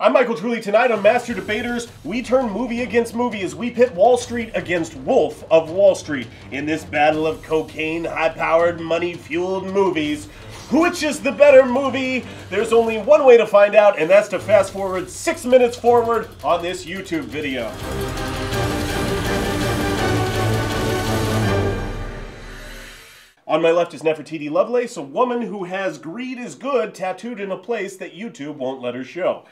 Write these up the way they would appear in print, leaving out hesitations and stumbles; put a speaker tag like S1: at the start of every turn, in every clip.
S1: I'm Michael Truly. Tonight on Master Debaters, we turn movie against movie as we pit Wall Street against Wolf of Wall Street in this battle of cocaine, high-powered, money-fueled movies. Which is the better movie? There's only one way to find out, and that's to fast forward 6 minutes forward on this YouTube video. On my left is Nefertiti Lovelace, a woman who has "Greed is Good" tattooed in a place that YouTube won't let her show.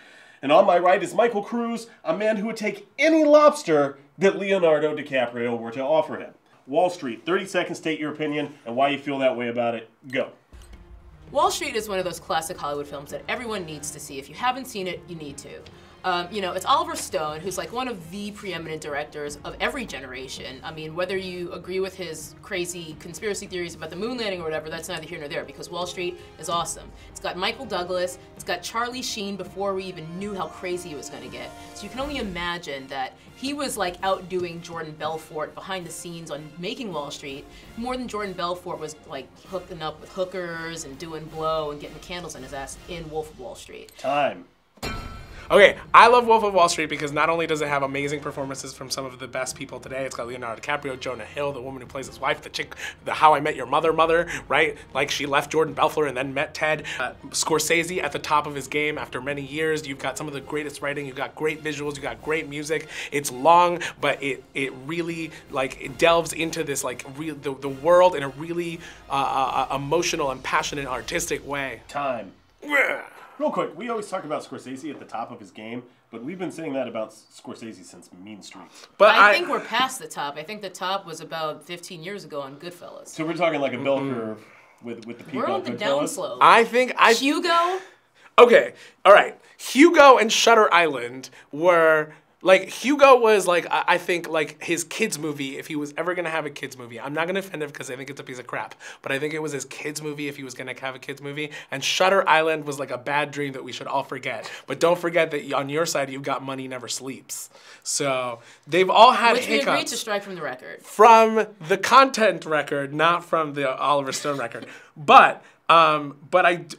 S1: And on my right is Michael Cruz, a man who would take any lobster that Leonardo DiCaprio were to offer him. Wall Street, 30 seconds, state your opinion and why you feel that way about it. Go.
S2: Wall Street is one of those classic Hollywood films that everyone needs to see. If you haven't seen it, you need to. You know, it's Oliver Stone, who's like one of the preeminent directors of every generation. I mean, whether you agree with his crazy conspiracy theories about the moon landing or whatever, that's neither here nor there, because Wall Street is awesome. It's got Michael Douglas, it's got Charlie Sheen before we even knew how crazy it was gonna get. So you can only imagine that he was like outdoing Jordan Belfort behind the scenes on making Wall Street, more than Jordan Belfort was like hooking up with hookers and doing blow and getting candles in his ass in Wolf of Wall Street.
S1: Time.
S3: Okay, I love Wolf of Wall Street because not only does it have amazing performances from some of the best people today, it's got Leonardo DiCaprio, Jonah Hill, the woman who plays his wife, the chick, the How I Met Your Mother, right? Like she left Jordan Belfort and then met Ted. Scorsese at the top of his game after many years. You've got some of the greatest writing, you've got great visuals, you've got great music. It's long, but it really like it delves into this like the world in a really emotional and passionate artistic way.
S1: Time. Real quick, we always talk about Scorsese at the top of his game, but we've been saying that about Scorsese since Mean Streets.
S3: But
S2: I think we're past the top. I think the top was about 15 years ago on Goodfellas.
S1: So we're talking like a bell curve with the peak
S2: We're
S1: on
S2: on the
S1: Goodfellas.
S2: downslope.
S3: I think
S2: Hugo?
S3: Okay, all right. Hugo and Shutter Island were like Hugo was like I think like his kids movie if he was ever gonna have a kids movie. I'm not gonna offend him because I think it's a piece of crap, but I think it was his kids movie if he was gonna have a kids movie. And Shutter Island was like a bad dream that we should all forget. But don't forget that on your side you've got Money Never Sleeps. So they've all had
S2: Which
S3: hiccups.
S2: we agreed to strike from the record.
S3: From the content record, not from the Oliver Stone record. But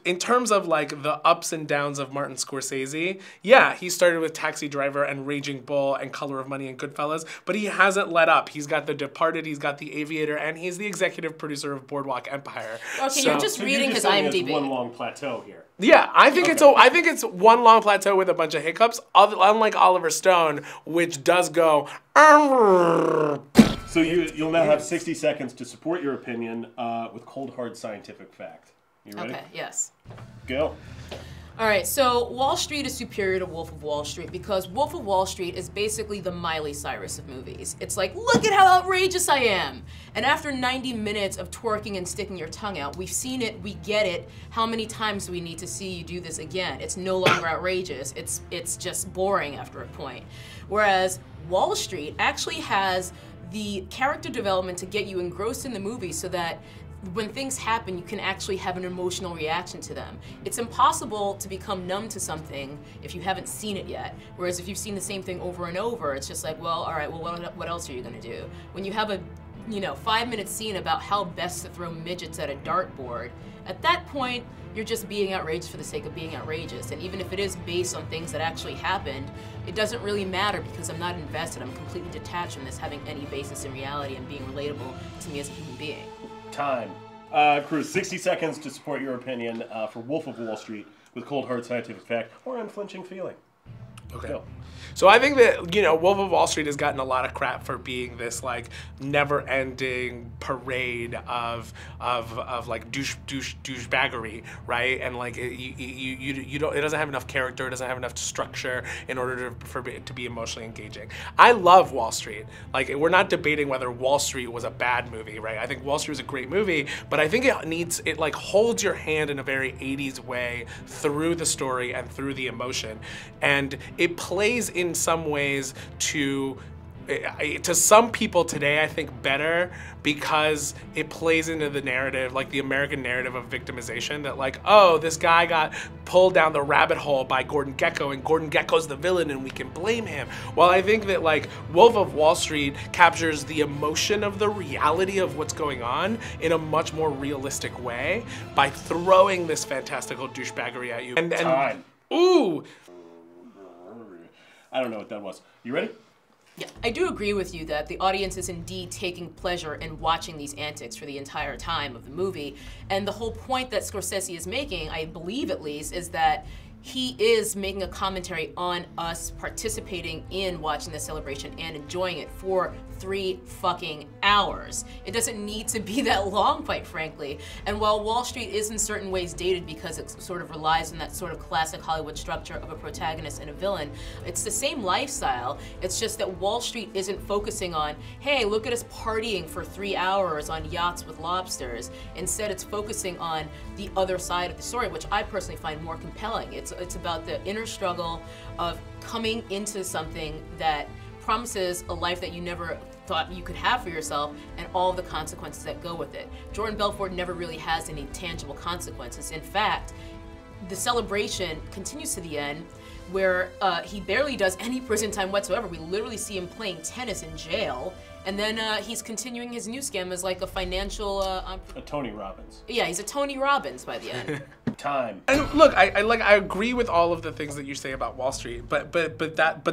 S3: in terms of like the ups and downs of Martin Scorsese, yeah, he started with Taxi Driver and Raging Bull and Color of Money and Goodfellas, but he hasn't let up. He's got The Departed, he's got The Aviator, and he's the executive producer of Boardwalk Empire.
S2: Okay, you're just reading his IMDb.
S1: One long plateau here.
S3: Yeah, I think it's one long plateau with a bunch of hiccups, unlike Oliver Stone, which does go.
S1: So you'll now have 60 seconds to support your opinion with cold hard scientific fact. You ready?
S2: Okay, yes.
S1: Go.
S2: All right, so Wall Street is superior to Wolf of Wall Street because Wolf of Wall Street is basically the Miley Cyrus of movies. It's like, look at how outrageous I am. And after 90 minutes of twerking and sticking your tongue out, we've seen it, we get it. How many times do we need to see you do this again? It's no longer outrageous. It's just boring after a point. Whereas Wall Street actually has the character development to get you engrossed in the movie so that when things happen, you can actually have an emotional reaction to them. It's impossible to become numb to something if you haven't seen it yet. Whereas if you've seen the same thing over and over, it's just like, well, all right, well, what else are you gonna do? When you have a 5-minute scene about how best to throw midgets at a dartboard, at that point, you're just being outrageous for the sake of being outrageous. And even if it is based on things that actually happened, it doesn't really matter because I'm not invested. I'm completely detached from this having any basis in reality and being relatable to me as a human being.
S1: Time. Cruz, 60 seconds to support your opinion for Wolf of Wall Street with cold hard scientific fact or unflinching feeling.
S3: Okay.
S1: Go.
S3: So I think that, Wolf of Wall Street has gotten a lot of crap for being this like never-ending parade of like douchebaggery, right? And like you don't, it doesn't have enough character, it doesn't have enough structure in order for it to be emotionally engaging. I love Wall Street. Like we're not debating whether Wall Street was a bad movie, right? I think Wall Street was a great movie, but I think it like holds your hand in a very 80s way through the story and through the emotion, and it plays in some ways to some people today, I think better because it plays into the narrative, like the American narrative of victimization, that like, oh, this guy got pulled down the rabbit hole by Gordon Gekko and Gordon Gekko's the villain and we can blame him. Well, I think that like Wolf of Wall Street captures the emotion of the reality of what's going on in a much more realistic way by throwing this fantastical douchebaggery at you.
S1: Time.
S3: Ooh,
S1: I don't know what that was. You ready?
S2: Yeah, I do agree with you that the audience is indeed taking pleasure in watching these antics for the entire time of the movie. And the whole point that Scorsese is making, I believe at least, is that he is making a commentary on us participating in watching the celebration and enjoying it for 3 fucking hours. It doesn't need to be that long, quite frankly. And while Wall Street is in certain ways dated because it sort of relies on that sort of classic Hollywood structure of a protagonist and a villain, it's the same lifestyle. It's just that Wall Street isn't focusing on, hey, look at us partying for 3 hours on yachts with lobsters. Instead, it's focusing on the other side of the story, which I personally find more compelling. It's about the inner struggle of coming into something that promises a life that you never thought you could have for yourself and all the consequences that go with it. Jordan Belfort never really has any tangible consequences. In fact, the celebration continues to the end where he barely does any prison time whatsoever. We literally see him playing tennis in jail. And then he's continuing his new scam as like a financial...
S1: a Tony Robbins.
S2: Yeah, he's a Tony Robbins by the end.
S1: Time.
S3: And look, I agree with all of the things that you say about Wall Street, but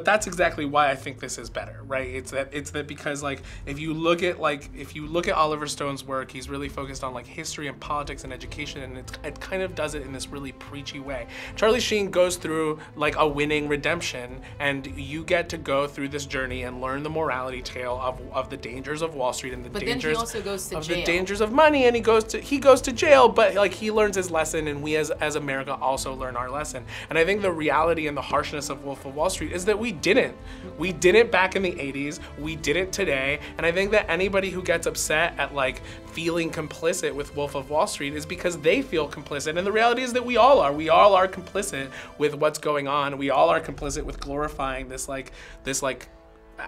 S3: that's exactly why I think this is better, right? It's that because like if you look at Oliver Stone's work, he's really focused on like history and politics and education, and it kind of does it in this really preachy way. Charlie Sheen goes through like a winning redemption, and you get to go through this journey and learn the morality tale of the dangers of Wall Street and the dangers
S2: then he also goes to jail.
S3: the dangers of money, and he goes to jail, but like he learns his lesson, and we as America also learn our lesson. And I think the reality and the harshness of Wolf of Wall Street is that we didn't back in the 80s, we did it today, and I think that anybody who gets upset at like feeling complicit with Wolf of Wall Street is because they feel complicit, and the reality is that we all are complicit with what's going on. We all are complicit with glorifying this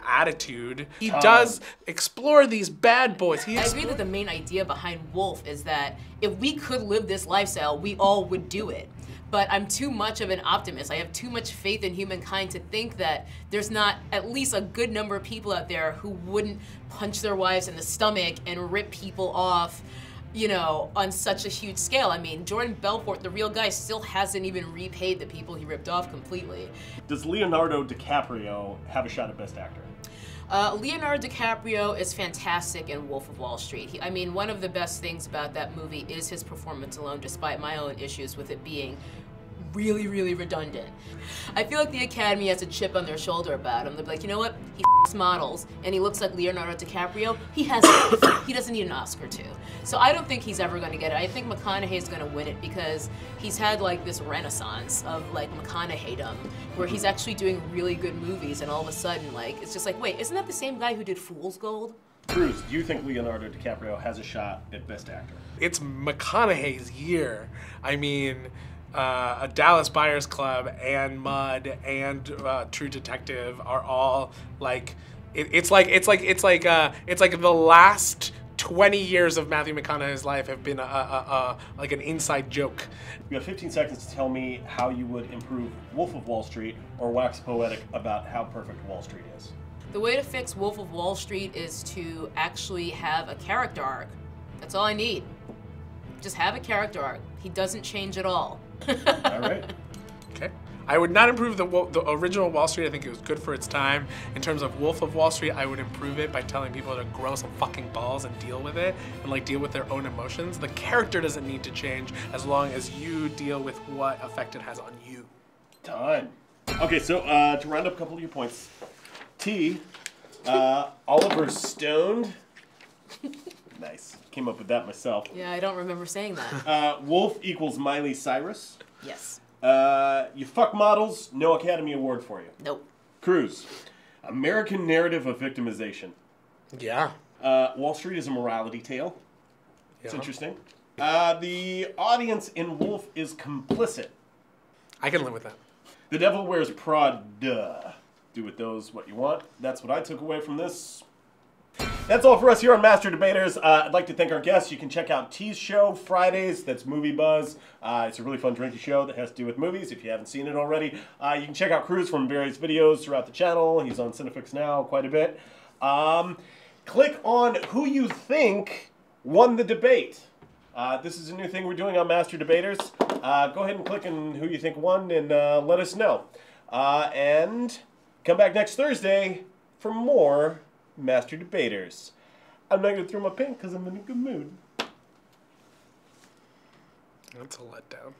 S3: attitude. He does explore these bad boys. I
S2: agree that the main idea behind Wolf is that if we could live this lifestyle, we all would do it. But I'm too much of an optimist. I have too much faith in humankind to think that there's not at least a good number of people out there who wouldn't punch their wives in the stomach and rip people off, you know, on such a huge scale. I mean, Jordan Belfort, the real guy, still hasn't even repaid the people he ripped off completely.
S1: Does Leonardo DiCaprio have a shot at Best Actor?
S2: Leonardo DiCaprio is fantastic in Wolf of Wall Street. I mean, one of the best things about that movie is his performance alone, despite my own issues with it being really, really redundant. I feel like the Academy has a chip on their shoulder about him. They'll be like, you know what? He models, and he looks like Leonardo DiCaprio. He doesn't need an Oscar too. So I don't think he's ever going to get it. I think McConaughey's going to win it because he's had like this renaissance of like McConaughey-dom, where he's actually doing really good movies, and all of a sudden, like, it's just like, wait, isn't that the same guy who did Fool's Gold?
S1: Cruz, do you think Leonardo DiCaprio has a shot at Best Actor?
S3: It's McConaughey's year. I mean, a Dallas Buyers Club and Mud and True Detective are all like it's like the last 20 years of Matthew McConaughey's life have been like an inside joke.
S1: You have 15 seconds to tell me how you would improve Wolf of Wall Street or wax poetic about how perfect Wall Street is.
S2: The way to fix Wolf of Wall Street is to actually have a character arc. That's all I need. Just have a character arc. He doesn't change at all.
S1: All right.
S3: Okay. I would not improve the original Wall Street. I think it was good for its time. In terms of Wolf of Wall Street, I would improve it by telling people to grow some fucking balls and deal with it, and like deal with their own emotions. The character doesn't need to change as long as you deal with what effect it has on you.
S1: Time. Okay, so to round up a couple of your points, Oliver Stone. Nice. Came up with that myself.
S2: Yeah, I don't remember saying that.
S1: Wolf equals Miley Cyrus.
S2: Yes.
S1: You fuck models, no Academy Award for you.
S2: Nope.
S1: Cruz, American narrative of victimization.
S3: Yeah.
S1: Wall Street is a morality tale. It's interesting. The audience in Wolf is complicit.
S3: I can live with that.
S1: The Devil Wears Prada. Do with those what you want. That's what I took away from this. That's all for us here on Master Debaters. I'd like to thank our guests. You can check out T's show Fridays. That's Movie Buzz. It's a really fun, drinky show that has to do with movies. If you haven't seen it already, you can check out Cruz from various videos throughout the channel. He's on Cinefix now quite a bit. Click on who you think won the debate. This is a new thing we're doing on Master Debaters. Go ahead and click on who you think won and let us know. And Come back next Thursday for more Master Debaters. I'm not going to throw my pen because I'm in a good mood.
S3: That's a letdown.